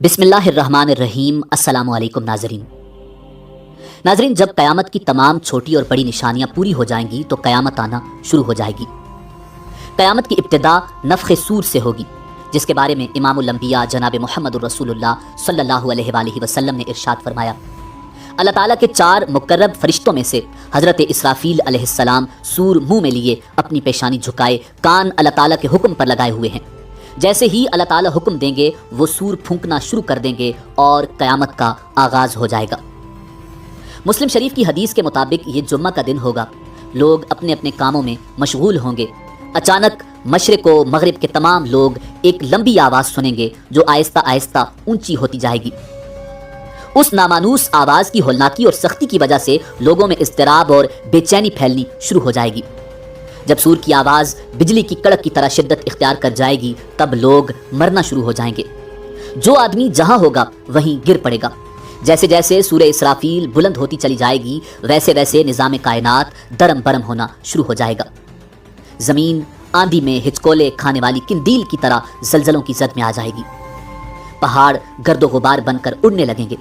بسم اللہ الرحمن الرحیم۔ السلام علیکم ناظرین، جب قیامت کی تمام چھوٹی اور بڑی نشانیاں پوری ہو جائیں گی تو قیامت آنا شروع ہو جائے گی۔ قیامت کی ابتدا نفخ صور سے ہوگی، جس کے بارے میں امام الانبیاء جناب محمد الرسول اللہ صلی اللہ علیہ وآلہ وسلم نے ارشاد فرمایا، اللہ تعالیٰ کے 4 مقرب فرشتوں میں سے حضرت اسرافیل علیہ السلام سور منہ میں لیے اپنی پیشانی جھکائے کان اللہ تعالیٰ کے حکم پر لگائے ہوئے ہیں۔ جیسے ہی اللہ تعالیٰ حکم دیں گے وہ سور پھونکنا شروع کر دیں گے اور قیامت کا آغاز ہو جائے گا۔ مسلم شریف کی حدیث کے مطابق یہ جمعہ کا دن ہوگا، لوگ اپنے اپنے کاموں میں مشغول ہوں گے۔ اچانک مشرق و مغرب کے تمام لوگ ایک لمبی آواز سنیں گے جو آہستہ آہستہ اونچی ہوتی جائے گی۔ اس نامانوس آواز کی ہولناکی اور سختی کی وجہ سے لوگوں میں اضطراب اور بے چینی پھیلنی شروع ہو جائے گی۔ جب سور کی آواز بجلی کی کڑک کی طرح شدت اختیار کر جائے گی تب لوگ مرنا شروع ہو جائیں گے۔ جو آدمی جہاں ہوگا وہیں گر پڑے گا۔ جیسے جیسے سورہ اسرافیل بلند ہوتی چلی جائے گی ویسے ویسے نظام کائنات درم برم ہونا شروع ہو جائے گا۔ زمین آندھی میں ہچکولے کھانے والی قندیل کی طرح زلزلوں کی زد میں آ جائے گی۔ پہاڑ گرد و غبار بن کر اڑنے لگیں گے،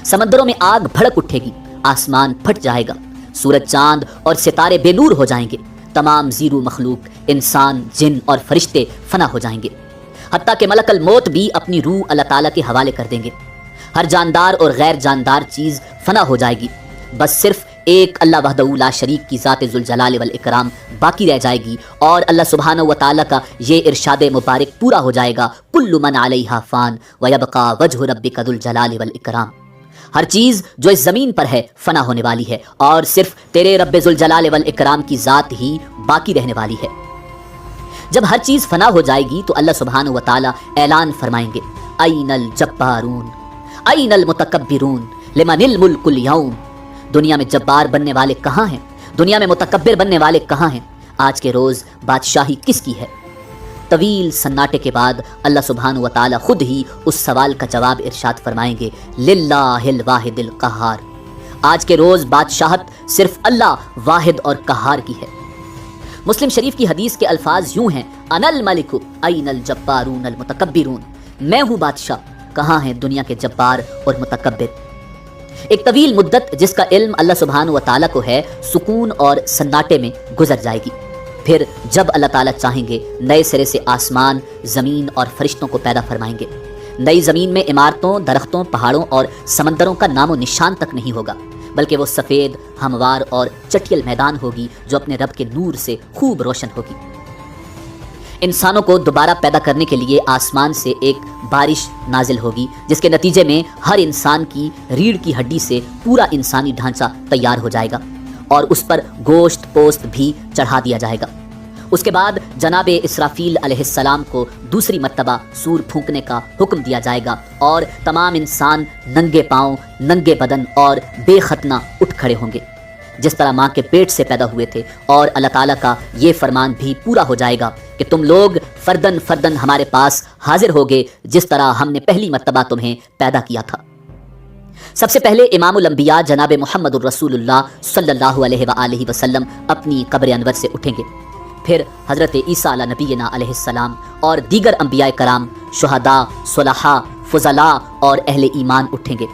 سمندروں میں آگ بھڑک اٹھے گی، آسمان پھٹ جائے گا، سورج چاند اور ستارے بے نور ہو جائیں گے، تمام زیرو مخلوق انسان جن اور فرشتے فنا ہو جائیں گے، حتیٰ کہ ملک الموت بھی اپنی روح اللہ تعالیٰ کے حوالے کر دیں گے۔ ہر جاندار اور غیر جاندار چیز فنا ہو جائے گی، بس صرف ایک اللہ وحدہ لا شریک کی ذات ذوالجلال والاکرام باقی رہ جائے گی، اور اللہ سبحانہ و تعالیٰ کا یہ ارشاد مبارک پورا ہو جائے گا، کل من علیہا فان ویبقی وجہ ربک ذو الجلال والاکرام۔ ہر چیز جو اس زمین پر ہے فنا ہونے والی ہے اور صرف تیرے رب ذوالجلال والاکرام کی ذات ہی باقی رہنے والی ہے۔ جب ہر چیز فنا ہو جائے گی تو اللہ سبحانہ و تعالی اعلان فرمائیں گے، این الجبارون این المتکبرون لمن الملک اليوم۔ دنیا میں جبار بننے والے کہاں ہیں؟ دنیا میں متکبر بننے والے کہاں ہیں؟ آج کے روز بادشاہی کس کی ہے؟ طویل سناٹے کے بعد اللہ سبحانہ و تعالی خود ہی اس سوال کا جواب ارشاد فرمائیں گے، للہ الواحد القہار۔ آج کے روز بادشاہت صرف اللہ واحد اور قہار کی ہے۔ مسلم شریف کی حدیث کے الفاظ یوں ہیں، انا الملک این الجبارون المتکبرون۔ میں ہوں بادشاہ، کہاں ہیں دنیا کے جبار اور متکبر؟ ایک طویل مدت جس کا علم اللہ سبحانہ و تعالی کو ہے سکون اور سناٹے میں گزر جائے گی۔ پھر جب اللہ تعالیٰ چاہیں گے نئے سرے سے آسمان، زمین اور فرشتوں کو پیدا فرمائیں گے۔ نئی زمین میں عمارتوں، درختوں، پہاڑوں اور سمندروں کا نام و نشان تک نہیں ہوگا، بلکہ وہ سفید، ہموار اور چٹیل میدان ہوگی جو اپنے رب کے نور سے خوب روشن ہوگی۔ انسانوں کو دوبارہ پیدا کرنے کے لیے آسمان سے ایک بارش نازل ہوگی جس کے نتیجے میں ہر انسان کی ریڑھ کی ہڈی سے پورا انسانی ڈھانچہ تیار ہو جائے گا اور اس پر گوشت پوست بھی چڑھا دیا جائے گا۔ اس کے بعد جناب اسرافیل علیہ السلام کو دوسری مرتبہ سور پھونکنے کا حکم دیا جائے گا اور تمام انسان ننگے پاؤں، ننگے بدن اور بے ختنہ اٹھ کھڑے ہوں گے جس طرح ماں کے پیٹ سے پیدا ہوئے تھے، اور اللہ تعالیٰ کا یہ فرمان بھی پورا ہو جائے گا کہ تم لوگ فردن فردن ہمارے پاس حاضر ہوگے جس طرح ہم نے پہلی مرتبہ تمہیں پیدا کیا تھا۔ سب سے پہلے امام الانبیاء جناب محمد الرسول اللہ صلی اللہ علیہ وآلہ وسلم اپنی قبر انور سے اٹھیں گے۔ پھر حضرت عیسیٰ علیہ نبینا علیہ السلام اور دیگر انبیاء کرام، شہداء، صلحاء، فضلاء اور اہل ایمان اٹھیں گے۔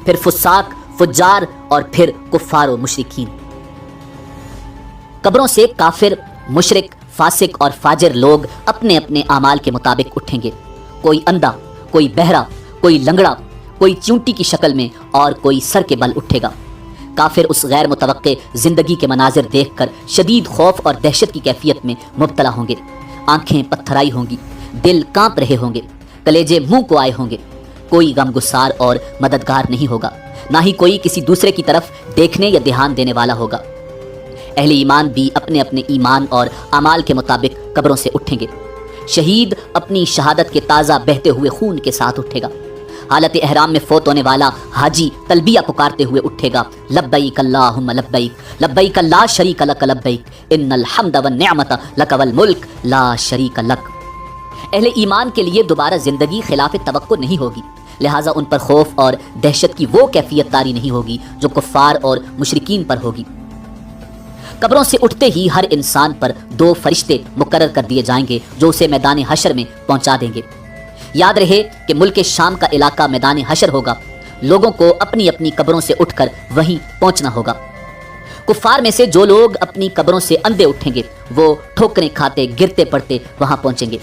پھر فساق، فجار اور پھر کفار و مشرکین۔ قبروں سے کافر، مشرک، فاسق اور فاجر لوگ اپنے اپنے اعمال کے مطابق اٹھیں گے۔ کوئی اندھا، کوئی بہرا، کوئی لنگڑا، کوئی چونٹی کی شکل میں اور کوئی سر کے بل اٹھے گا۔ کافر اس غیر متوقع زندگی کے مناظر دیکھ کر شدید خوف اور دہشت کی کیفیت میں مبتلا ہوں گے۔ آنکھیں پتھرائی ہوں گی، دل کانپ رہے ہوں گے، کلیجے منہ کو آئے ہوں گے۔ کوئی غم گسار اور مددگار نہیں ہوگا، نہ ہی کوئی کسی دوسرے کی طرف دیکھنے یا دھیان دینے والا ہوگا۔ اہل ایمان بھی اپنے اپنے ایمان اور اعمال کے مطابق قبروں سے اٹھیں گے۔ شہید اپنی شہادت کے تازہ بہتے ہوئے خون کے ساتھ اٹھے گا۔ حالت احرام میں فوت ہونے والا حاجی تلبیہ پکارتے ہوئے اٹھے گا، لبیک اللہم لبیک لبیک لا شریک لک لبیک ان الحمد والنعمت لک والملک لا شریک لک۔ اہل ایمان کے لیے دوبارہ زندگی خلاف توقع نہیں ہوگی، لہٰذا ان پر خوف اور دہشت کی وہ کیفیت طاری نہیں ہوگی جو کفار اور مشرکین پر ہوگی۔ قبروں سے اٹھتے ہی ہر انسان پر 2 فرشتے مقرر کر دیے جائیں گے جو اسے میدان حشر میں پہنچا دیں گے۔ یاد رہے کہ ملک شام کا علاقہ میدان حشر ہوگا، لوگوں کو اپنی اپنی قبروں سے اٹھ کر وہیں پہنچنا ہوگا۔ کفار میں سے جو لوگ اپنی قبروں سے اندھے اٹھیں گے وہ ٹھوکریں کھاتے گرتے پڑتے وہاں پہنچیں گے۔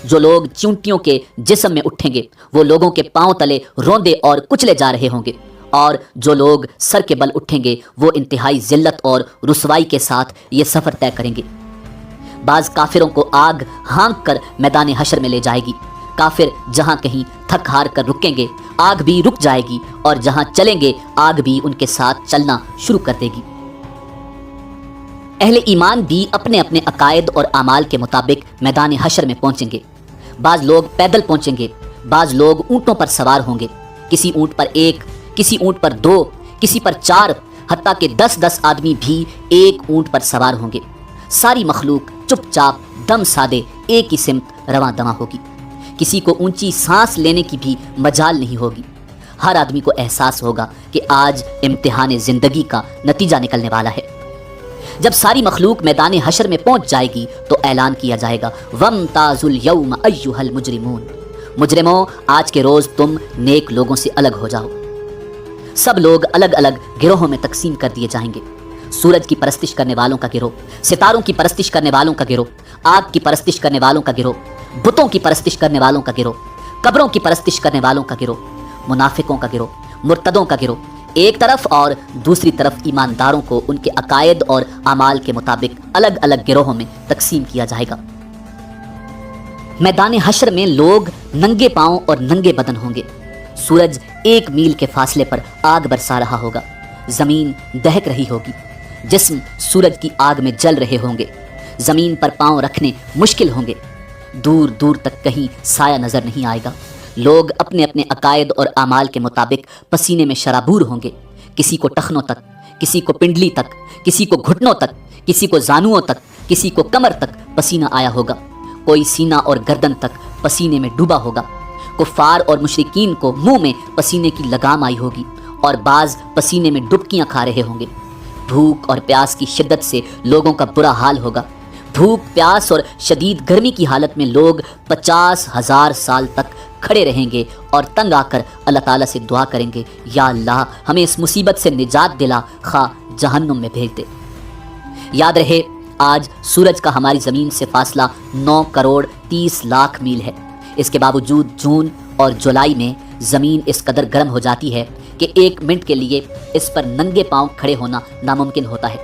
جو لوگ چونٹیوں کے جسم میں اٹھیں گے وہ لوگوں کے پاؤں تلے روندے اور کچلے جا رہے ہوں گے، اور جو لوگ سر کے بل اٹھیں گے وہ انتہائی ذلت اور رسوائی کے ساتھ یہ سفر طے کریں گے۔ بعض کافروں کو آگ ہانک کر میدان حشر میں لے جائے گی۔ کافر جہاں کہیں تھک ہار کر رکیں گے آگ بھی رک جائے گی، اور جہاں چلیں گے آگ بھی ان کے ساتھ چلنا شروع کر دے گی۔ اہل ایمان بھی اپنے اپنے عقائد اور اعمال کے مطابق میدان حشر میں پہنچیں گے۔ بعض لوگ پیدل پہنچیں گے، بعض لوگ اونٹوں پر سوار ہوں گے، کسی اونٹ پر 1، کسی اونٹ پر 2، کسی پر 4، حتیٰ کہ 10 آدمی بھی ایک اونٹ پر سوار ہوں گے۔ ساری مخلوق چپ چاپ دم سادے ایک ہی سمت رواں دواں ہوگی، کسی کو اونچی سانس لینے کی بھی مجال نہیں ہوگی۔ ہر آدمی کو احساس ہوگا کہ آج امتحان زندگی کا نتیجہ نکلنے والا ہے۔ جب ساری مخلوق میدان حشر میں پہنچ جائے گی تو اعلان کیا جائے گا وَامْتَازُوا الْيَوْمَ أَيُّهَا الْمُجْرِمُونَ، مجرموں آج کے روز تم نیک لوگوں سے الگ ہو جاؤ۔ سب لوگ الگ الگ گروہوں میں تقسیم کر دیے جائیں گے۔ سورج کی پرستش کرنے والوں کا گروہ، ستاروں کی پرستش کرنے والوں کا گروہ، آگ کی پرستش کرنے والوں کا گروہ، بتوں کی پرستش کرنے والوں کا گروہ، قبروں کی پرستش کرنے والوں کا گروہ، منافقوں کا گروہ، مرتدوں کا گروہ ایک طرف، اور دوسری طرف ایمانداروں کو ان کے عقائد اور اعمال کے مطابق الگ الگ گروہوں میں تقسیم کیا جائے گا۔ میدان حشر میں لوگ ننگے پاؤں اور ننگے بدن ہوں گے۔ سورج 1 میل کے فاصلے پر آگ برسا رہا ہوگا، زمین دہک رہی ہوگی، جسم سورج کی آگ میں جل رہے ہوں گے، زمین پر پاؤں رکھنے مشکل ہوں گے، دور دور تک کہیں سایہ نظر نہیں آئے گا۔ لوگ اپنے اپنے عقائد اور اعمال کے مطابق پسینے میں شرابور ہوں گے، کسی کو ٹخنوں تک، کسی کو پنڈلی تک، کسی کو گھٹنوں تک، کسی کو زانوؤں تک، کسی کو کمر تک پسینہ آیا ہوگا، کوئی سینہ اور گردن تک پسینے میں ڈوبا ہوگا۔ کفار اور مشرکین کو منہ میں پسینے کی لگام آئی ہوگی، اور بعض پسینے میں ڈبکیاں کھا رہے ہوں گے۔ بھوک اور پیاس کی شدت سے لوگوں کا برا حال ہوگا۔ بھوک، پیاس اور شدید گرمی کی حالت میں لوگ 50,000 سال تک کھڑے رہیں گے اور تنگ آ کر اللہ تعالیٰ سے دعا کریں گے، یا اللہ ہمیں اس مصیبت سے نجات دلا، خواہ جہنم میں بھیج دے۔ یاد رہے آج سورج کا ہماری زمین سے فاصلہ 9,30,00,000 میل ہے۔ اس کے باوجود جون اور جولائی میں زمین اس قدر گرم ہو جاتی ہے کہ 1 منٹ کے لیے اس پر ننگے پاؤں کھڑے ہونا ناممکن ہوتا ہے۔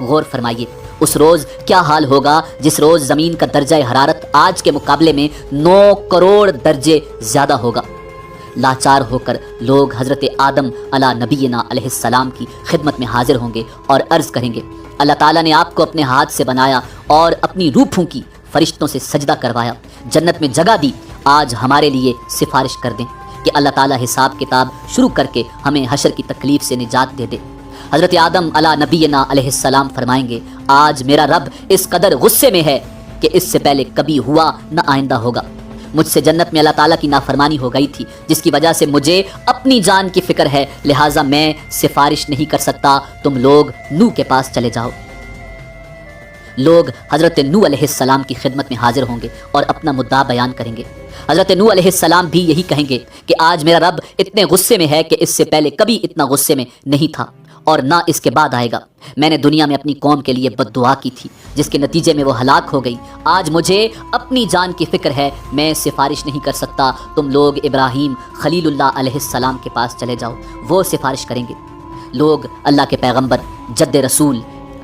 غور فرمائیے اس روز کیا حال ہوگا جس روز زمین کا درجہ حرارت آج کے مقابلے میں 9 کروڑ درجے زیادہ ہوگا۔ لاچار ہو کر لوگ حضرت آدم علی نبینا علیہ السلام کی خدمت میں حاضر ہوں گے اور عرض کریں گے، اللہ تعالیٰ نے آپ کو اپنے ہاتھ سے بنایا اور اپنی روح پھونکی، فرشتوں سے سجدہ کروایا، جنت میں جگہ دی، آج ہمارے لیے سفارش کر دیں کہ اللہ تعالیٰ حساب کتاب شروع کر کے ہمیں حشر کی تکلیف سے نجات دے دے۔ حضرت آدم علی نبینا علیہ السلام فرمائیں گے، آج میرا رب اس قدر غصے میں ہے کہ اس سے پہلے کبھی ہوا نہ آئندہ ہوگا۔ مجھ سے جنت میں اللہ تعالیٰ کی نافرمانی ہو گئی تھی، جس کی وجہ سے مجھے اپنی جان کی فکر ہے، لہٰذا میں سفارش نہیں کر سکتا، تم لوگ نوح کے پاس چلے جاؤ۔ لوگ حضرت نوح علیہ السلام کی خدمت میں حاضر ہوں گے اور اپنا مدعا بیان کریں گے۔ حضرت نوح علیہ السلام بھی یہی کہیں گے کہ آج میرا رب اتنے غصے میں ہے کہ اس سے پہلے کبھی اتنا غصے میں نہیں تھا، اور نہ اس کے بعد آئے گا۔ میں نے دنیا میں اپنی قوم کے لیے بد دعا کی تھی، جس کے نتیجے میں وہ ہلاک ہو گئی۔ آج مجھے اپنی جان کی فکر ہے، میں سفارش نہیں کر سکتا، تم لوگ ابراہیم خلیل اللہ علیہ السلام کے پاس چلے جاؤ، وہ سفارش کریں گے۔ لوگ اللہ کے پیغمبر جد رسول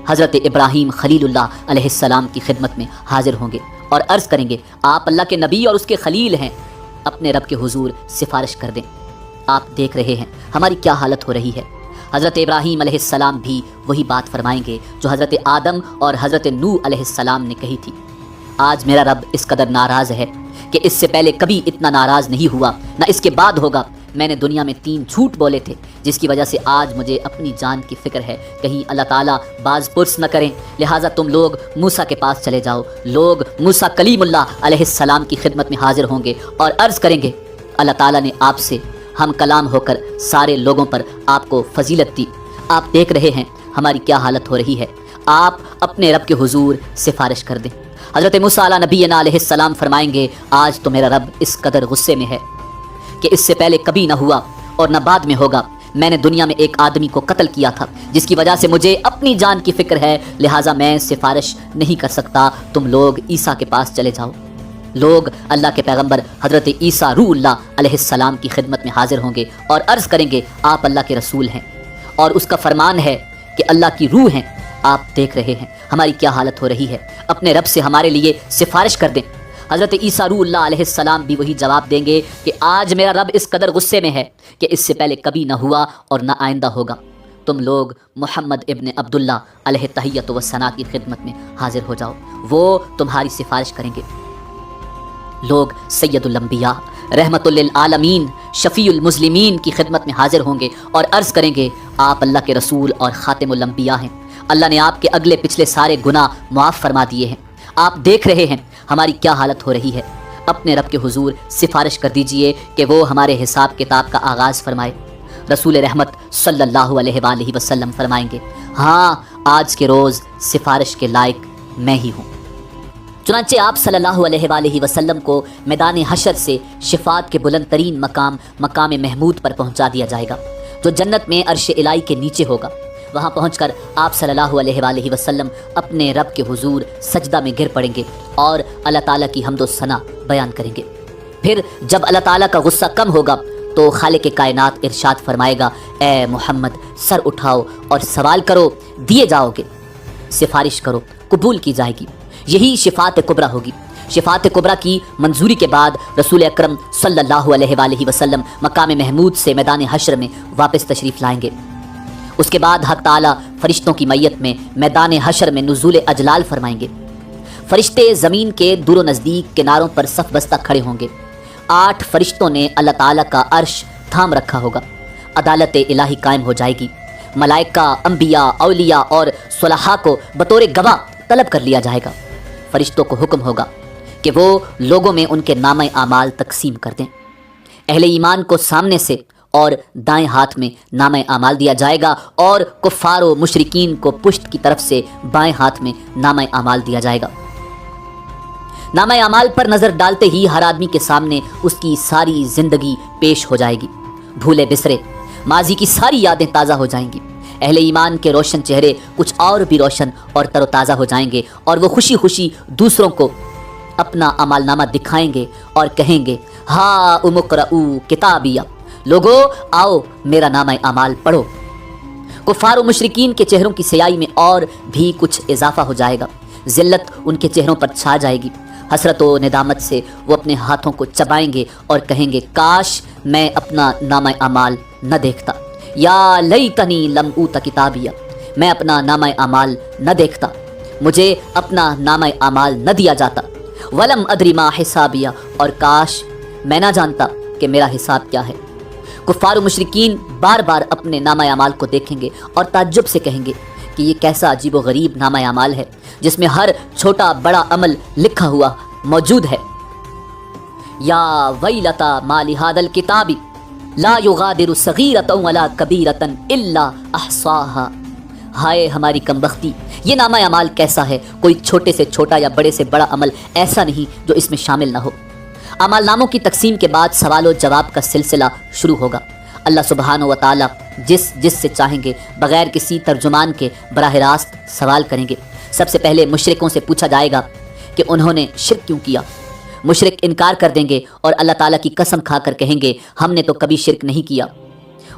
حضرت ابراہیم خلیل اللہ علیہ السلام کی خدمت میں حاضر ہوں گے اور عرض کریں گے، آپ اللہ کے نبی اور اس کے خلیل ہیں، اپنے رب کے حضور سفارش کر دیں۔ آپ دیکھ رہے ہیں ہماری کیا حالت ہو رہی ہے۔ حضرت ابراہیم علیہ السلام بھی وہی بات فرمائیں گے جو حضرت آدم اور حضرت نوح علیہ السلام نے کہی تھی۔ آج میرا رب اس قدر ناراض ہے کہ اس سے پہلے کبھی اتنا ناراض نہیں ہوا، نہ اس کے بعد ہوگا۔ میں نے دنیا میں 3 جھوٹ بولے تھے، جس کی وجہ سے آج مجھے اپنی جان کی فکر ہے، کہیں اللہ تعالیٰ باز پرس نہ کریں، لہٰذا تم لوگ موسیٰ کے پاس چلے جاؤ۔ لوگ موسیٰ کلیم اللہ علیہ السلام کی خدمت میں حاضر ہوں گے اور عرض کریں گے، اللہ تعالیٰ نے آپ سے ہم کلام ہو کر سارے لوگوں پر آپ کو فضیلت دی۔ آپ دیکھ رہے ہیں ہماری کیا حالت ہو رہی ہے، آپ اپنے رب کے حضور سفارش کر دیں۔ حضرت موسیٰ علیہ نبینا علیہ السلام فرمائیں گے آج تو میرا رب اس قدر غصے میں ہے کہ اس سے پہلے کبھی نہ ہوا اور نہ بعد میں ہوگا، میں نے دنیا میں ایک آدمی کو قتل کیا تھا جس کی وجہ سے مجھے اپنی جان کی فکر ہے، لہٰذا میں سفارش نہیں کر سکتا، تم لوگ عیسیٰ کے پاس چلے جاؤ۔ لوگ اللہ کے پیغمبر حضرت عیسیٰ روح اللہ علیہ السلام کی خدمت میں حاضر ہوں گے اور عرض کریں گے آپ اللہ کے رسول ہیں اور اس کا فرمان ہے کہ اللہ کی روح ہیں، آپ دیکھ رہے ہیں ہماری کیا حالت ہو رہی ہے، اپنے رب سے ہمارے لیے سفارش کر دیں۔ حضرت عیسیٰ روح اللہ علیہ السلام بھی وہی جواب دیں گے کہ آج میرا رب اس قدر غصے میں ہے کہ اس سے پہلے کبھی نہ ہوا اور نہ آئندہ ہوگا، تم لوگ محمد ابن عبداللہ علیہ تحیت و ثنا کی خدمت میں حاضر ہو جاؤ، وہ تمہاری سفارش کریں گے۔ لوگ سید الانبیاء رحمت للعالمین شفیع المسلمین کی خدمت میں حاضر ہوں گے اور عرض کریں گے آپ اللہ کے رسول اور خاتم الانبیاء ہیں، اللہ نے آپ کے اگلے پچھلے سارے گناہ معاف فرما دیے ہیں، آپ دیکھ رہے ہیں ہماری کیا حالت ہو رہی ہے، اپنے رب کے حضور سفارش کر دیجئے کہ وہ ہمارے حساب کتاب کا آغاز فرمائے۔ رسول رحمت صلی اللہ علیہ وآلہ وسلم فرمائیں گے ہاں آج کے روز سفارش کے لائق میں ہی ہوں۔ چنانچہ آپ صلی اللہ علیہ وآلہ وسلم کو میدان حشر سے شفاعت کے بلند ترین مقام محمود پر پہنچا دیا جائے گا جو جنت میں عرش الہی کے نیچے ہوگا۔ وہاں پہنچ کر آپ صلی اللہ علیہ وآلہ وسلم اپنے رب کے حضور سجدہ میں گر پڑیں گے اور اللہ تعالیٰ کی حمد و ثنا بیان کریں گے۔ پھر جب اللہ تعالیٰ کا غصہ کم ہوگا تو خالق کائنات ارشاد فرمائے گا اے محمد سر اٹھاؤ اور سوال کرو دیے جاؤ گے، سفارش کرو قبول کی جائے گی۔ یہی شفاعت کبریٰ ہوگی۔ شفاعت کبریٰ کی منظوری کے بعد رسول اکرم صلی اللہ علیہ وآلہ وسلم مقام محمود سے میدان حشر میں واپس تشریف لائیں گے۔ اس کے بعد حق تعالیٰ فرشتوں کی میت میں میدان حشر میں نزول اجلال فرمائیں گے۔ فرشتے زمین کے دور و نزدیک کناروں پر صف بستہ کھڑے ہوں گے۔ 8 فرشتوں نے اللہ تعالیٰ کا عرش تھام رکھا ہوگا۔ عدالت الہی قائم ہو جائے گی۔ ملائکہ، انبیاء، اولیاء اور صلحاء کو بطور گواہ طلب کر لیا جائے گا۔ فرشتوں کو حکم ہوگا کہ وہ لوگوں میں ان کے نامہ اعمال تقسیم کر دیں۔ اہل ایمان کو سامنے سے اور دائیں ہاتھ میں نامہ اعمال دیا جائے گا اور کفار و مشرکین کو پشت کی طرف سے بائیں ہاتھ میں نامہ اعمال دیا جائے گا۔ نامہ اعمال پر نظر ڈالتے ہی ہر آدمی کے سامنے اس کی ساری زندگی پیش ہو جائے گی۔ بھولے بسرے ماضی کی ساری یادیں تازہ ہو جائیں گی۔ اہل ایمان کے روشن چہرے کچھ اور بھی روشن اور تر و تازہ ہو جائیں گے اور وہ خوشی خوشی دوسروں کو اپنا عمل نامہ دکھائیں گے اور کہیں گے ہا امقرؤ کتابیہ، لوگو آؤ میرا نامہ اعمال پڑھو۔ کفار و مشرکین کے چہروں کی سیاہی میں اور بھی کچھ اضافہ ہو جائے گا۔ ذلت ان کے چہروں پر چھا جائے گی۔ حسرت و ندامت سے وہ اپنے ہاتھوں کو چبائیں گے اور کہیں گے کاش میں اپنا نامہ اعمال نہ دیکھتا، یا لیتنی لم اوت کتابیہ، میں اپنا نامہ اعمال نہ دیکھتا، مجھے اپنا نامہ اعمال نہ دیا جاتا، ولم ادری ما حسابیہ، اور کاش میں نہ جانتا کہ میرا حساب کیا ہے۔ کفار و مشرکین بار بار اپنے نامہ اعمال کو دیکھیں گے اور تعجب سے کہیں گے کہ یہ کیسا عجیب و غریب نامہ اعمال ہے جس میں ہر چھوٹا بڑا عمل لکھا ہوا موجود ہے۔ یا ویلتا ما لہذا الکتاب لا یغادر صغیرۃ ولا کبیرۃ الا احصاها، ہائے ہماری کمبختی، یہ نامہ اعمال کیسا ہے، کوئی چھوٹے سے چھوٹا یا بڑے سے بڑا عمل ایسا نہیں جو اس میں شامل نہ ہو۔ اعمال ناموں کی تقسیم کے بعد سوال و جواب کا سلسلہ شروع ہوگا۔ اللہ سبحانہ و تعالیٰ جس سے چاہیں گے بغیر کسی ترجمان کے براہ راست سوال کریں گے۔ سب سے پہلے مشرکوں سے پوچھا جائے گا کہ انہوں نے شرک کیوں کیا۔ مشرک انکار کر دیں گے اور اللہ تعالیٰ کی قسم کھا کر کہیں گے ہم نے تو کبھی شرک نہیں کیا،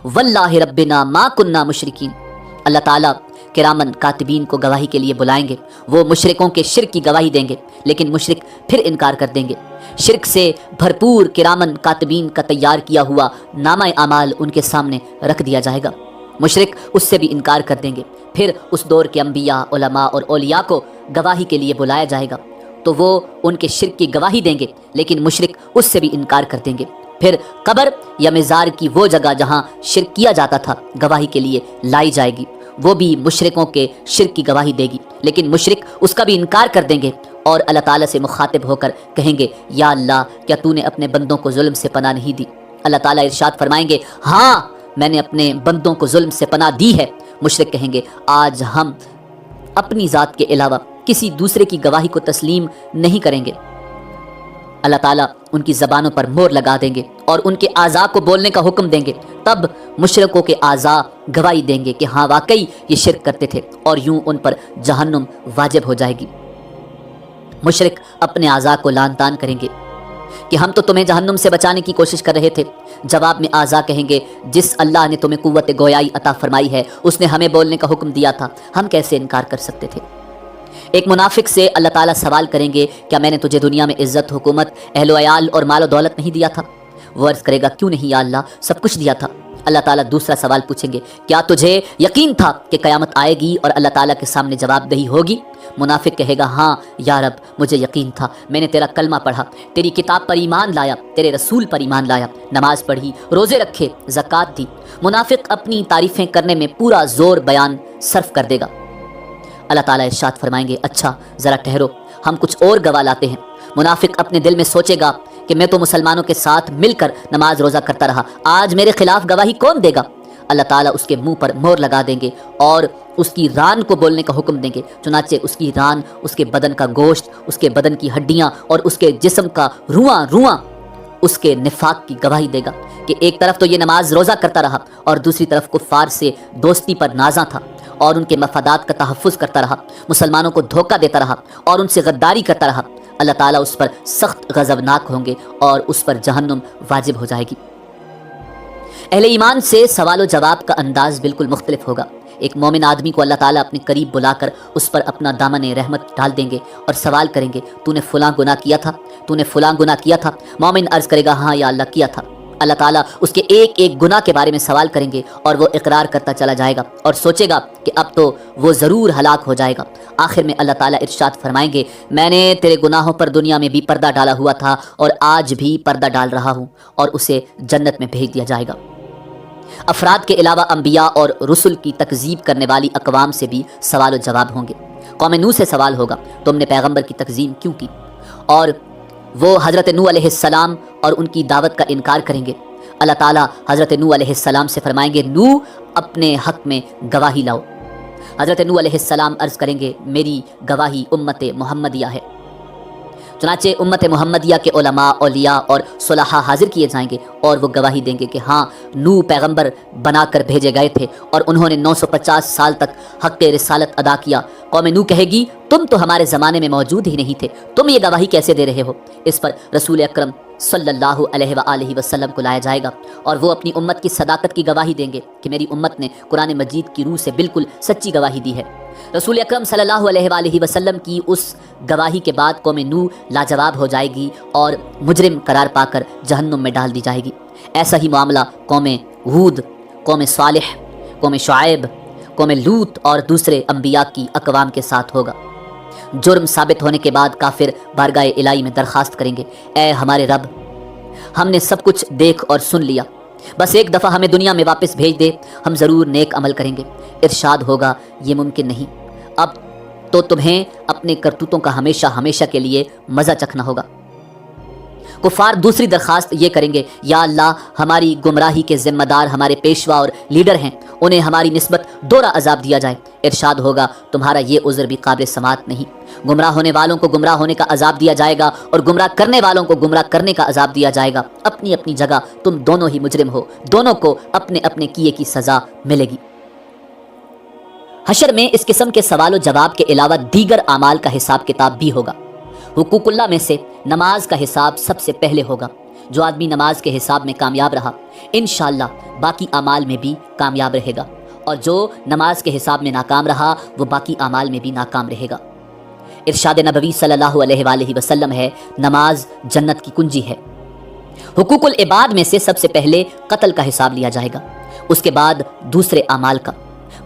واللہ ربنا ما کننا مشرکین۔ اللہ تعالیٰ کرامن کاتبین کو گواہی کے لیے بلائیں گے، وہ مشرکوں کے شرک کی گواہی دیں گے، لیکن مشرک پھر انکار کر دیں گے۔ شرک سے بھرپور کرامن کاتبین کا تیار کیا ہوا نامہ اعمال ان کے سامنے رکھ دیا جائے گا۔ مشرک اس سے بھی انکار کر دیں گے۔ پھر اس دور کے انبیاء، علماء اور اولیاء کو گواہی کے لیے بلایا جائے گا تو وہ ان کے شرک کی گواہی دیں گے، لیکن مشرک اس سے بھی انکار کر دیں گے۔ پھر قبر یا مزار کی وہ جگہ جہاں شرک کیا جاتا تھا گواہی کے لیے لائی جائے گی، وہ بھی مشرکوں کے شرک کی گواہی دے گی، لیکن مشرک اس کا بھی انکار کر دیں گے اور اللہ تعالیٰ سے مخاطب ہو کر کہیں گے یا اللہ کیا تو نے اپنے بندوں کو ظلم سے پناہ نہیں دی؟ اللہ تعالیٰ ارشاد فرمائیں گے ہاں میں نے اپنے بندوں کو ظلم سے پناہ دی ہے۔ مشرک کہیں گے آج ہم اپنی ذات کے علاوہ کسی دوسرے کی گواہی کو تسلیم نہیں کریں گے، اللہ تعالیٰ ان کی زبانوں پر مہر لگا دیں گے اور ان کے اعضاء کو بولنے کا حکم دیں گے۔ تب مشرکوں کے اعضاء گواہی دیں گے کہ ہاں واقعی یہ شرک کرتے تھے، اور یوں ان پر جہنم واجب ہو جائے گی۔ مشرک اپنے اعضاء کو لعن طعن کریں گے کہ ہم تو تمہیں جہنم سے بچانے کی کوشش کر رہے تھے۔ جواب میں اعضاء کہیں گے جس اللہ نے تمہیں قوت گویائی عطا فرمائی ہے اس نے ہمیں بولنے کا حکم دیا تھا، ہم کیسے انکار کر سکتے تھے۔ ایک منافق سے اللہ تعالیٰ سوال کریں گے کیا میں نے تجھے دنیا میں عزت، حکومت، اہل و عیال اور مال و دولت نہیں دیا تھا؟ وہ عرض کرے گا کیوں نہیں یا اللہ، سب کچھ دیا تھا۔ اللہ تعالیٰ دوسرا سوال پوچھیں گے کیا تجھے یقین تھا کہ قیامت آئے گی اور اللہ تعالیٰ کے سامنے جواب دہی ہوگی؟ منافق کہے گا ہاں یا رب مجھے یقین تھا، میں نے تیرا کلمہ پڑھا، تیری کتاب پر ایمان لایا، تیرے رسول پر ایمان لایا، نماز پڑھی، روزے رکھے، زکوٰۃ دی۔ منافق اپنی تعریفیں کرنے میں پورا زور بیان صرف کر دے گا۔ اللہ تعالیٰ ارشاد فرمائیں گے اچھا ذرا ٹھہرو، ہم کچھ اور گواہ لاتے ہیں۔ منافق اپنے دل میں سوچے گا کہ میں تو مسلمانوں کے ساتھ مل کر نماز روزہ کرتا رہا، آج میرے خلاف گواہی کون دے گا؟ اللہ تعالیٰ اس کے منہ پر مہر لگا دیں گے اور اس کی ران کو بولنے کا حکم دیں گے۔ چنانچہ اس کی ران، اس کے بدن کا گوشت، اس کے بدن کی ہڈیاں اور اس کے جسم کا رواں رواں اس کے نفاق کی گواہی دے گا کہ ایک طرف تو یہ نماز روزہ کرتا رہا اور دوسری طرف کفار سے دوستی پر نازاں تھا اور ان کے مفادات کا تحفظ کرتا رہا، مسلمانوں کو دھوکہ دیتا رہا اور ان سے غداری کرتا رہا۔ اللہ تعالیٰ اس پر سخت غضبناک ہوں گے اور اس پر جہنم واجب ہو جائے گی۔ اہل ایمان سے سوال و جواب کا انداز بالکل مختلف ہوگا۔ ایک مومن آدمی کو اللہ تعالیٰ اپنے قریب بلا کر اس پر اپنا دامن رحمت ڈال دیں گے اور سوال کریں گے تو نے فلاں گناہ کیا تھا، تو نے فلاں گناہ کیا تھا؟ مومن عرض کرے گا ہاں یا اللہ کیا تھا۔ اللہ تعالیٰ اس کے ایک ایک گناہ کے بارے میں سوال کریں گے اور وہ اقرار کرتا چلا جائے گا اور سوچے گا کہ اب تو وہ ضرور ہلاک ہو جائے گا۔ آخر میں اللہ تعالیٰ ارشاد فرمائیں گے میں نے تیرے گناہوں پر دنیا میں بھی پردہ ڈالا ہوا تھا اور آج بھی پردہ ڈال رہا ہوں، اور اسے جنت میں بھیج دیا جائے گا۔ افراد کے علاوہ انبیاء اور رسل کی تکذیب کرنے والی اقوام سے بھی سوال و جواب ہوں گے۔ قوم نوح سے سوال ہوگا تم نے پیغمبر کی تکذیب کیوں کی؟ اور وہ حضرت نوح علیہ السلام اور ان کی دعوت کا انکار کریں گے۔ اللہ تعالیٰ حضرت نوح علیہ السلام سے فرمائیں گے نوح اپنے حق میں گواہی لاؤ۔ حضرت نوح علیہ السلام عرض کریں گے میری گواہی امت محمدیہ ہے۔ چنانچہ امت محمدیہ کے علماء، اولیاء اور صلحاء حاضر کیے جائیں گے اور وہ گواہی دیں گے کہ ہاں نوح پیغمبر بنا کر بھیجے گئے تھے اور انہوں نے 950 سال تک حق رسالت ادا کیا۔ قوم نوح کہے گی تم تو ہمارے زمانے میں موجود ہی نہیں تھے، تم یہ گواہی کیسے دے رہے ہو؟ اس پر رسول اکرم صلی اللہ علیہ وآلہ وسلم کو لایا جائے گا اور وہ اپنی امت کی صداقت کی گواہی دیں گے کہ میری امت نے قرآن مجید کی روح سے بالکل سچی گواہی دی ہے۔ رسول اکرم صلی اللہ علیہ وآلہ وسلم کی اس گواہی کے بعد قوم نوح لاجواب ہو جائے گی اور مجرم قرار پا کر جہنم میں ڈال دی جائے گی۔ ایسا ہی معاملہ قوم ہود، قوم صالح، قوم شعیب، قوم لوط اور دوسرے انبیاء کی اقوام کے ساتھ ہوگا۔ جرم ثابت ہونے کے بعد کافر بارگاہ الہی میں درخواست کریں گے اے ہمارے رب، ہم نے سب کچھ دیکھ اور سن لیا، بس ایک دفعہ ہمیں دنیا میں واپس بھیج دے، ہم ضرور نیک عمل کریں گے۔ ارشاد ہوگا یہ ممکن نہیں، اب تو تمہیں اپنے کرتوتوں کا ہمیشہ ہمیشہ کے لیے مزہ چکھنا ہوگا۔ کفار دوسری درخواست یہ کریں گے یا اللہ ہماری گمراہی کے ذمہ دار ہمارے پیشوا اور لیڈر ہیں، انہیں ہماری نسبت دوہرا عذاب دیا جائے۔ ارشاد ہوگا تمہارا یہ عذر بھی قابل سماعت نہیں، گمراہ ہونے والوں کو گمراہ ہونے کا عذاب دیا جائے گا اور گمراہ کرنے والوں کو گمراہ کرنے کا عذاب دیا جائے گا۔ اپنی اپنی جگہ تم دونوں ہی مجرم ہو، دونوں کو اپنے اپنے کیے کی سزا ملے گی۔ حشر میں اس قسم کے سوال و جواب کے علاوہ دیگر اعمال کا حساب کتاب بھی ہوگا۔ حقوق اللہ میں سے نماز کا حساب سب سے پہلے ہوگا۔ جو آدمی نماز کے حساب میں کامیاب رہا انشاءاللہ باقی اعمال میں بھی کامیاب رہے گا، اور جو نماز کے حساب میں ناکام رہا وہ باقی اعمال میں بھی ناکام رہے گا۔ ارشاد نبوی صلی اللہ علیہ وآلہ وسلم ہے نماز جنت کی کنجی ہے۔ حقوق العباد میں سے سب سے پہلے قتل کا حساب لیا جائے گا، اس کے بعد دوسرے اعمال کا۔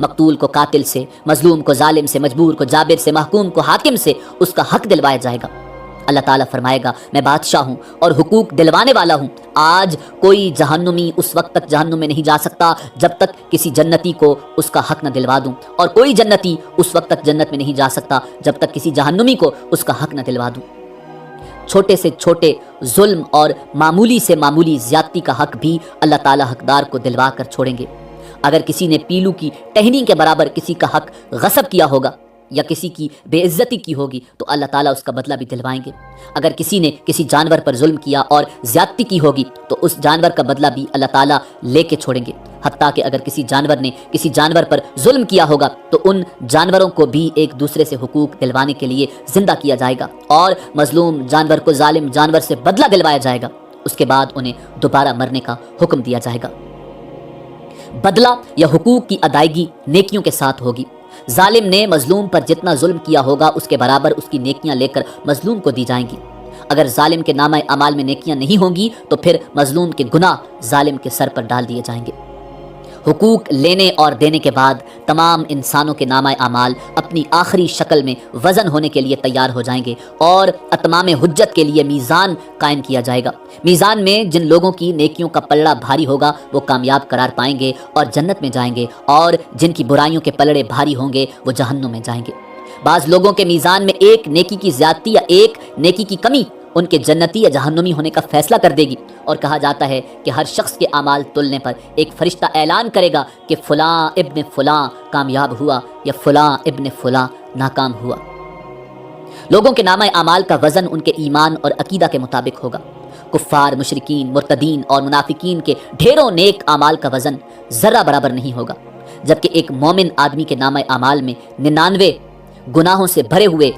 مقتول کو قاتل سے، مظلوم کو ظالم سے، مجبور کو جابر سے، محکوم کو حاکم سے اس کا حق دلوایا جائے گا۔ اللہ تعالیٰ فرمائے گا میں بادشاہ ہوں اور حقوق دلوانے والا ہوں، آج کوئی جہنمی اس وقت تک جہنم میں نہیں جا سکتا جب تک کسی جنتی کو اس کا حق نہ دلوا دوں، اور کوئی جنتی اس وقت تک جنت میں نہیں جا سکتا جب تک کسی جہنمی کو اس کا حق نہ دلوا دوں۔ چھوٹے سے چھوٹے ظلم اور معمولی سے معمولی زیادتی کا حق بھی اللہ تعالیٰ حقدار کو دلوا کر چھوڑیں گے۔ اگر کسی نے پیلو کی ٹہنی کے برابر کسی کا حق غصب کیا ہوگا یا کسی کی بے عزتی کی ہوگی تو اللہ تعالیٰ اس کا بدلہ بھی دلوائیں گے۔ اگر کسی نے کسی جانور پر ظلم کیا اور زیادتی کی ہوگی تو اس جانور کا بدلہ بھی اللہ تعالیٰ لے کے چھوڑیں گے۔ حتیٰ کہ اگر کسی جانور نے کسی جانور پر ظلم کیا ہوگا تو ان جانوروں کو بھی ایک دوسرے سے حقوق دلوانے کے لیے زندہ کیا جائے گا اور مظلوم جانور کو ظالم جانور سے بدلہ دلوایا جائے گا۔ اس کے بعد انہیں دوبارہ مرنے کا حکم دیا جائے گا۔ بدلہ یا حقوق کی ادائیگی نیکیوں کے ساتھ ہوگی۔ ظالم نے مظلوم پر جتنا ظلم کیا ہوگا اس کے برابر اس کی نیکیاں لے کر مظلوم کو دی جائیں گی۔ اگر ظالم کے نامہ اعمال میں نیکیاں نہیں ہوں گی تو پھر مظلوم کے گناہ ظالم کے سر پر ڈال دیے جائیں گے۔ حقوق لینے اور دینے کے بعد تمام انسانوں کے نامہ اعمال اپنی آخری شکل میں وزن ہونے کے لیے تیار ہو جائیں گے اور اتمام حجت کے لیے میزان قائم کیا جائے گا۔ میزان میں جن لوگوں کی نیکیوں کا پلڑا بھاری ہوگا وہ کامیاب قرار پائیں گے اور جنت میں جائیں گے، اور جن کی برائیوں کے پلڑے بھاری ہوں گے وہ جہنم میں جائیں گے۔ بعض لوگوں کے میزان میں ایک نیکی کی زیادتی یا ایک نیکی کی کمی ان کے جنتی یا جہنمی ہونے کا فیصلہ کر دے گی، اور کہا جاتا ہے کہ ہر شخص کے اعمال تلنے پر ایک فرشتہ اعلان کرے گا کہ فلاں ابن فلاں کامیاب ہوا یا فلاں ابن فلاں ناکام ہوا۔ لوگوں کے نامہ اعمال کا وزن ان کے ایمان اور عقیدہ کے مطابق ہوگا۔ کفار، مشرکین، مرتدین اور منافقین کے ڈھیروں نیک اعمال کا وزن ذرہ برابر نہیں ہوگا، جبکہ ایک مومن آدمی کے نامہ اعمال میں 99 گناہوں سے بھرے ہوئے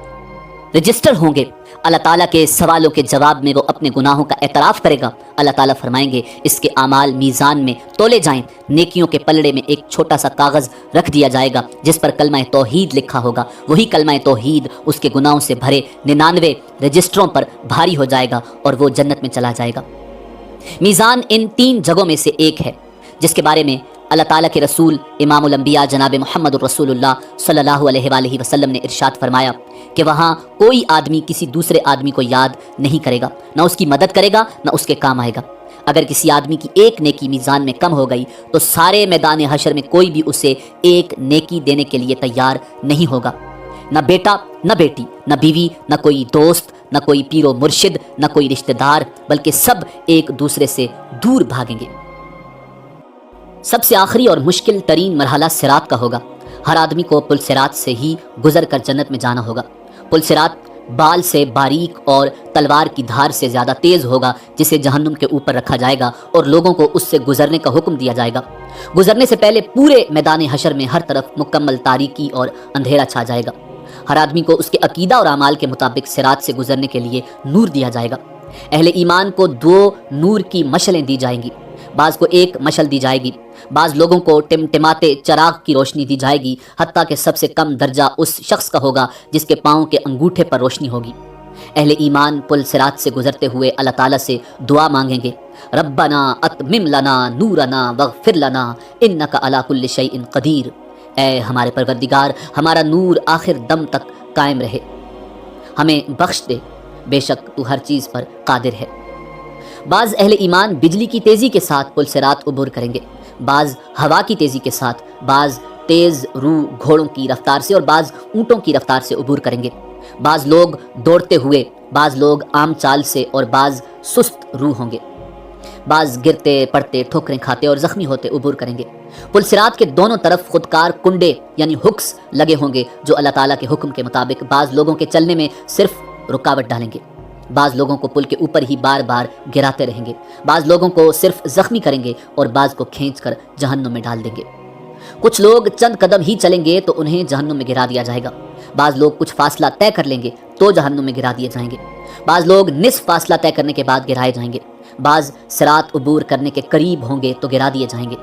رجسٹر ہوں گے۔ اللہ تعالیٰ کے سوالوں کے جواب میں وہ اپنے گناہوں کا اعتراف کرے گا۔ اللہ تعالیٰ فرمائیں گے اس کے اعمال میزان میں تولے جائیں۔ نیکیوں کے پلڑے میں ایک چھوٹا سا کاغذ رکھ دیا جائے گا جس پر کلمہ توحید لکھا ہوگا۔ وہی کلمہ توحید اس کے گناہوں سے بھرے 99 رجسٹروں پر بھاری ہو جائے گا اور وہ جنت میں چلا جائے گا۔ میزان ان 3 جگہوں میں سے ایک ہے جس کے بارے میں اللہ تعالیٰ کے رسول امام الانبیاء جناب محمد الرسول اللہ صلی اللہ علیہ وآلہ وسلم نے ارشاد فرمایا کہ وہاں کوئی آدمی کسی دوسرے آدمی کو یاد نہیں کرے گا، نہ اس کی مدد کرے گا، نہ اس کے کام آئے گا۔ اگر کسی آدمی کی ایک نیکی میزان میں کم ہو گئی تو سارے میدان حشر میں کوئی بھی اسے ایک نیکی دینے کے لیے تیار نہیں ہوگا، نہ بیٹا، نہ بیٹی، نہ بیوی، نہ کوئی دوست، نہ کوئی پیر و مرشد، نہ کوئی رشتہ دار، بلکہ سب ایک دوسرے سے دور بھاگیں گے۔ سب سے آخری اور مشکل ترین مرحلہ صراط کا ہوگا۔ ہر آدمی کو پل صراط سے ہی گزر کر جنت میں جانا ہوگا۔ پل صراط بال سے باریک اور تلوار کی دھار سے زیادہ تیز ہوگا، جسے جہنم کے اوپر رکھا جائے گا اور لوگوں کو اس سے گزرنے کا حکم دیا جائے گا۔ گزرنے سے پہلے پورے میدان حشر میں ہر طرف مکمل تاریکی اور اندھیرا چھا جائے گا۔ ہر آدمی کو اس کے عقیدہ اور اعمال کے مطابق صراط سے گزرنے کے لیے نور دیا جائے گا۔ اہل ایمان کو 2 نور کی مشلیں دی جائیں گی، بعض کو ایک مشل دی جائے گی۔ بعض لوگوں کو ٹمٹماتے چراغ کی روشنی دی جائے گی، حتیٰ کہ سب سے کم درجہ اس شخص کا ہوگا جس کے پاؤں کے انگوٹھے پر روشنی ہوگی۔ اہل ایمان پل صراط سے گزرتے ہوئے اللہ تعالیٰ سے دعا مانگیں گے، ربنا اتمم لنا نورنا واغفر لنا انک علی کل شیء قدیر۔ اے ہمارے پروردگار، ہمارا نور آخر دم تک قائم رہے، ہمیں بخش دے، بے شک تو ہر چیز پر قادر ہے۔ بعض اہل ایمان بجلی کی تیزی کے ساتھ پل صراط عبور کریں گے، بعض ہوا کی تیزی کے ساتھ، بعض تیز رو گھوڑوں کی رفتار سے اور بعض اونٹوں کی رفتار سے عبور کریں گے۔ بعض لوگ دوڑتے ہوئے، بعض لوگ عام چال سے اور بعض سست رو ہوں گے۔ بعض گرتے پڑتے، ٹھوکریں کھاتے اور زخمی ہوتے عبور کریں گے۔ پل صراط کے دونوں طرف خودکار کنڈے یعنی ہکس لگے ہوں گے جو اللہ تعالیٰ کے حکم کے مطابق بعض لوگوں کے چلنے میں صرف رکاوٹ ڈالیں گے۔ بعض لوگوں کو پل کے اوپر ہی بار بار گراتے رہیں گے، بعض لوگوں کو صرف زخمی کریں گے اور بعض کو کھینچ کر جہنم میں ڈال دیں گے۔ کچھ لوگ چند قدم ہی چلیں گے تو انہیں جہنم میں گرا دیا جائے گا، بعض لوگ کچھ فاصلہ طے کر لیں گے تو جہنم میں گرا دیے جائیں گے، بعض لوگ نصف فاصلہ طے کرنے کے بعد گرائے جائیں گے، بعض صراط عبور کرنے کے قریب ہوں گے تو گرا دیے جائیں گے۔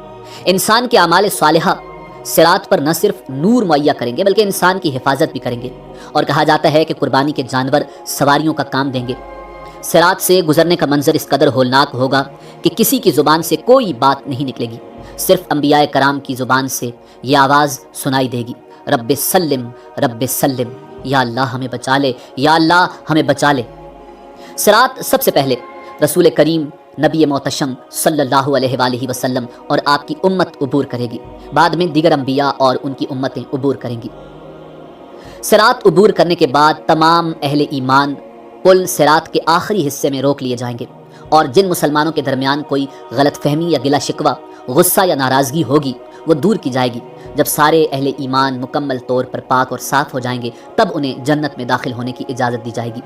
انسان کے اعمال صالحہ صراط پر نہ صرف نور مہیا کریں گے بلکہ انسان کی حفاظت بھی کریں گے، اور کہا جاتا ہے کہ قربانی کے جانور سواریوں کا کام دیں گے۔ صراط سے گزرنے کا منظر اس قدر ہولناک ہوگا کہ کسی کی زبان سے کوئی بات نہیں نکلے گی، صرف انبیاء کرام کی زبان سے یہ آواز سنائی دے گی، رب سلم رب سلم، یا اللہ ہمیں بچا لے، یا اللہ ہمیں بچا لے۔ صراط سب سے پہلے رسول کریم نبی محتشم صلی اللہ علیہ وآلہ وسلم اور آپ کی امت عبور کرے گی، بعد میں دیگر انبیاء اور ان کی امتیں عبور کریں گی۔ صراط عبور کرنے کے بعد تمام اہل ایمان پل صراط کے آخری حصے میں روک لیے جائیں گے، اور جن مسلمانوں کے درمیان کوئی غلط فہمی یا گلا شکوہ، غصہ یا ناراضگی ہوگی وہ دور کی جائے گی۔ جب سارے اہل ایمان مکمل طور پر پاک اور صاف ہو جائیں گے تب انہیں جنت میں داخل ہونے کی اجازت دی جائے گی۔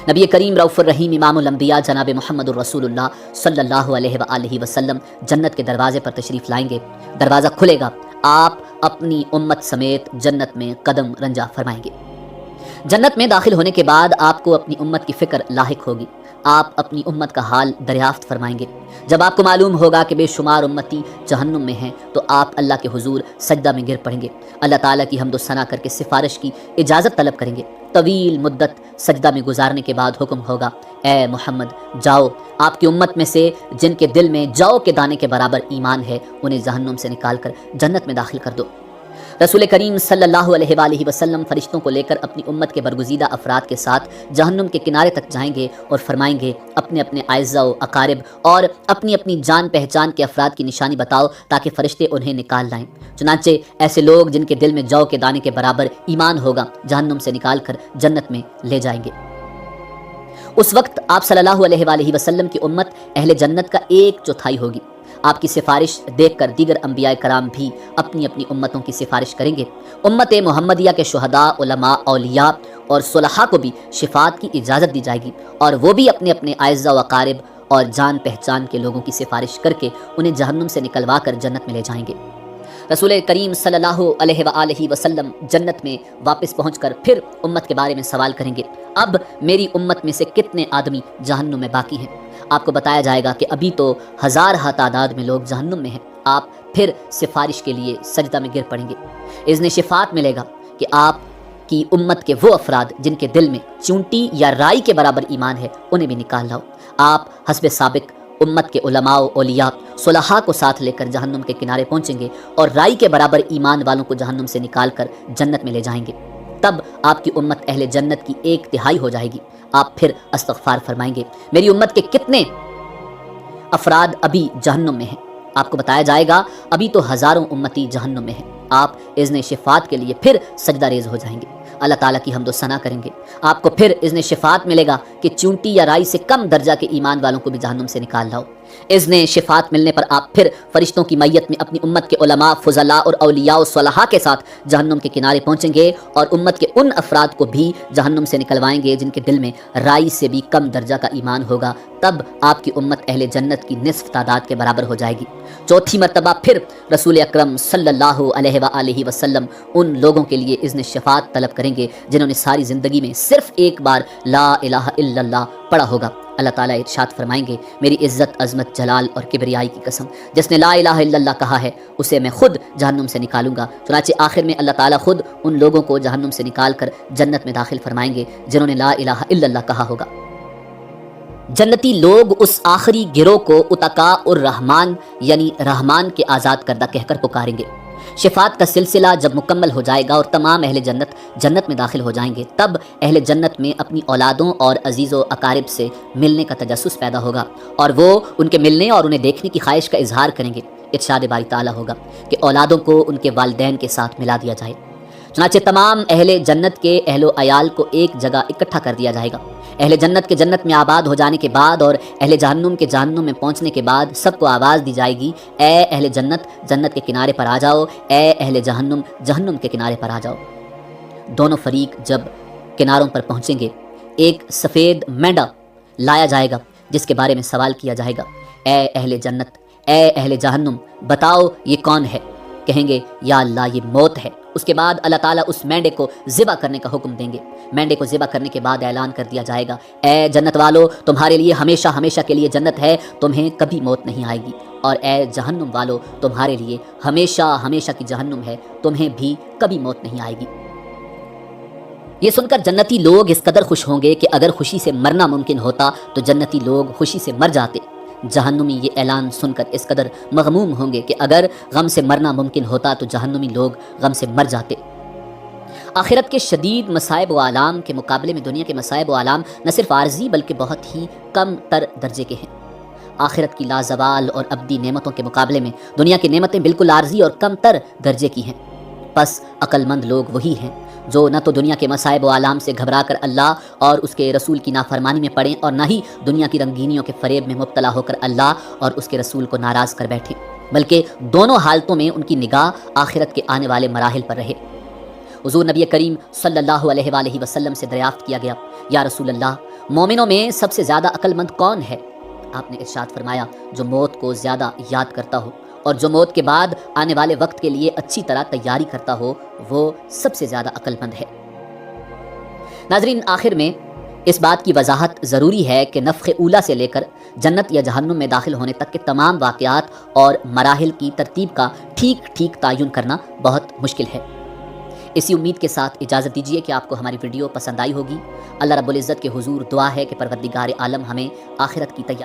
نبی کریم رؤوف الرحیم امام الانبیاء جناب محمد الرسول اللہ صلی اللہ علیہ وآلہ وسلم جنت کے دروازے پر تشریف لائیں گے۔ دروازہ کھلے گا، آپ اپنی امت سمیت جنت میں قدم رنجہ فرمائیں گے۔ جنت میں داخل ہونے کے بعد آپ کو اپنی امت کی فکر لاحق ہوگی، آپ اپنی امت کا حال دریافت فرمائیں گے۔ جب آپ کو معلوم ہوگا کہ بے شمار امتی جہنم میں ہیں تو آپ اللہ کے حضور سجدہ میں گر پڑیں گے، اللہ تعالیٰ کی حمد و ثنا کر کے سفارش کی اجازت طلب کریں گے۔ طویل مدت سجدہ میں گزارنے کے بعد حکم ہوگا، اے محمد جاؤ، آپ کی امت میں سے جن کے دل میں جو کے دانے کے برابر ایمان ہے انہیں جہنم سے نکال کر جنت میں داخل کر دو۔ رسول کریم صلی اللہ علیہ وآلہ وسلم فرشتوں کو لے کر اپنی امت کے برگزیدہ افراد کے ساتھ جہنم کے کنارے تک جائیں گے اور فرمائیں گے، اپنے اپنے اعزاء و اقارب اور اپنی اپنی جان پہچان کے افراد کی نشانی بتاؤ تاکہ فرشتے انہیں نکال لائیں۔ چنانچہ ایسے لوگ جن کے دل میں جو کے دانے کے برابر ایمان ہوگا جہنم سے نکال کر جنت میں لے جائیں گے۔ اس وقت آپ صلی اللہ علیہ وآلہ وسلم کی امت اہل جنت کا 1/4 ہوگی۔ آپ کی سفارش دیکھ کر دیگر انبیاء کرام بھی اپنی اپنی امتوں کی سفارش کریں گے۔ امت محمدیہ کے شہداء، علماء، اولیاء اور صلحاء کو بھی شفاعت کی اجازت دی جائے گی اور وہ بھی اپنے اپنے اعزاء و اقارب اور جان پہچان کے لوگوں کی سفارش کر کے انہیں جہنم سے نکلوا کر جنت میں لے جائیں گے۔ رسول کریم صلی اللہ علیہ وآلہ وسلم جنت میں واپس پہنچ کر پھر امت کے بارے میں سوال کریں گے، اب میری امت میں سے کتنے آدمی جہنم میں باقی ہیں؟ آپ کو بتایا جائے گا کہ ابھی تو 1000 تعداد میں لوگ جہنم میں ہیں۔ آپ پھر سفارش کے لیے سجدہ میں گر پڑیں گے۔ اذن شفاعت ملے گا کہ آپ کی امت کے وہ افراد جن کے دل میں چونٹی یا رائی کے برابر ایمان ہے انہیں بھی نکال لاؤ۔ آپ حسب سابق امت کے علماء و اولیاء صلحاء کو ساتھ لے کر جہنم کے کنارے پہنچیں گے اور رائی کے برابر ایمان والوں کو جہنم سے نکال کر جنت میں لے جائیں گے۔ تب آپ کی امت اہل جنت کی 1/3 ہو جائے گی۔ آپ پھر استغفار فرمائیں گے، میری امت کے کتنے افراد ابھی جہنم میں ہیں؟ آپ کو بتایا جائے گا ابھی تو ہزاروں امتی جہنم میں ہیں۔ آپ اذن شفاعت کے لیے پھر سجدہ ریز ہو جائیں گے، اللہ تعالیٰ کی حمد و ثنا کریں گے۔ آپ کو پھر اذن شفاعت ملے گا کہ چونٹی یا رائی سے کم درجہ کے ایمان والوں کو بھی جہنم سے نکال لاؤ۔ اذن شفاعت ملنے پر آپ پھر فرشتوں کی میت میں اپنی امت کے علماء، فضلاء اور اولیاء و صلحاء کے ساتھ جہنم کے کنارے پہنچیں گے اور امت کے ان افراد کو بھی جہنم سے نکلوائیں گے جن کے دل میں رائی سے بھی کم درجہ کا ایمان ہوگا۔ تب آپ کی امت اہل جنت کی نصف تعداد کے برابر ہو جائے گی۔ چوتھی مرتبہ پھر رسول اکرم صلی اللہ علیہ وآلہ وسلم ان لوگوں کے لیے اذن شفاعت طلب کریں گے جنہوں نے ساری زندگی میں صرف ایک بار لا الہ الا اللہ پڑھا ہوگا۔ اللہ تعالیٰ ارشاد فرمائیں گے، میری عزت، عظمت، جلال اور کبریائی کی قسم، جس نے لا الہ الا اللہ کہا ہے اسے میں خود جہنم سے نکالوں گا۔ چنانچہ آخر میں اللہ تعالیٰ خود ان لوگوں کو جہنم سے نکال کر جنت میں داخل فرمائیں گے جنہوں نے لا الہ الا اللہ کہا ہوگا۔ جنتی لوگ اس آخری گروہ کو اتقاء الرحمن یعنی رحمان کے آزاد کردہ کہہ کر پکاریں گے۔ شفاعت کا سلسلہ جب مکمل ہو جائے گا اور تمام اہل جنت جنت میں داخل ہو جائیں گے، تب اہل جنت میں اپنی اولادوں اور عزیز و اقارب سے ملنے کا تجسس پیدا ہوگا اور وہ ان کے ملنے اور انہیں دیکھنے کی خواہش کا اظہار کریں گے۔ ارشاد باری تعالیٰ ہوگا کہ اولادوں کو ان کے والدین کے ساتھ ملا دیا جائے۔ چنانچہ تمام اہل جنت کے اہل و عیال کو ایک جگہ اکٹھا کر دیا جائے گا۔ اہل جنت کے جنت میں آباد ہو جانے کے بعد اور اہل جہنم کے جہنم میں پہنچنے کے بعد سب کو آواز دی جائے گی، اے اہل جنت جنت کے کنارے پر آ جاؤ، اے اہل جہنم جہنم کے کنارے پر آ جاؤ۔ دونوں فریق جب کناروں پر پہنچیں گے، ایک سفید مینڈا لایا جائے گا جس کے بارے میں سوال کیا جائے گا، اے اہل جنت، اے اہل جہنم بتاؤ یہ کون ہے؟ کہیں گے یا اللہ یہ موت ہے۔ اس کے بعد اللہ تعالیٰ اس مینڈے کو ذبح کرنے کا حکم دیں گے۔ مینڈے کو ذبح کرنے کے بعد اعلان کر دیا جائے گا، اے جنت والو تمہارے لیے ہمیشہ ہمیشہ کے لیے جنت ہے، تمہیں کبھی موت نہیں آئے گی، اور اے جہنم والو تمہارے لیے ہمیشہ ہمیشہ کی جہنم ہے، تمہیں بھی کبھی موت نہیں آئے گی۔ یہ سن کر جنتی لوگ اس قدر خوش ہوں گے کہ اگر خوشی سے مرنا ممکن ہوتا تو جنتی لوگ خوشی سے مر جاتے۔ جہنمی یہ اعلان سن کر اس قدر مغموم ہوں گے کہ اگر غم سے مرنا ممکن ہوتا تو جہنمی لوگ غم سے مر جاتے۔ آخرت کے شدید مصائب و آلام کے مقابلے میں دنیا کے مصائب و آلام نہ صرف عارضی بلکہ بہت ہی کم تر درجے کے ہیں۔ آخرت کی لازوال اور ابدی نعمتوں کے مقابلے میں دنیا کی نعمتیں بالکل عارضی اور کم تر درجے کی ہیں۔ پس عقل مند لوگ وہی ہیں جو نہ تو دنیا کے مصائب و آلام سے گھبرا کر اللہ اور اس کے رسول کی نافرمانی میں پڑیں اور نہ ہی دنیا کی رنگینیوں کے فریب میں مبتلا ہو کر اللہ اور اس کے رسول کو ناراض کر بیٹھیں۔ بلکہ دونوں حالتوں میں ان کی نگاہ آخرت کے آنے والے مراحل پر رہے۔ حضور نبی کریم صلی اللہ علیہ وآلہ وسلم سے دریافت کیا گیا، یا رسول اللہ، مومنوں میں سب سے زیادہ عقل مند کون ہے؟ آپ نے ارشاد فرمایا، جو موت کو زیادہ یاد کرتا ہو اور جو موت کے بعد آنے والے وقت کے لیے اچھی طرح تیاری کرتا ہو، وہ سب سے زیادہ عقل مند ہے۔ ناظرین، آخر میں اس بات کی وضاحت ضروری ہے کہ نفخ اولیٰ سے لے کر جنت یا جہنم میں داخل ہونے تک کے تمام واقعات اور مراحل کی ترتیب کا ٹھیک تعین کرنا بہت مشکل ہے۔ اسی امید کے ساتھ اجازت دیجیے کہ آپ کو ہماری ویڈیو پسند آئی ہوگی۔ اللہ رب العزت کے حضور دعا ہے کہ پروردگار عالم ہمیں آخرت کی تیاری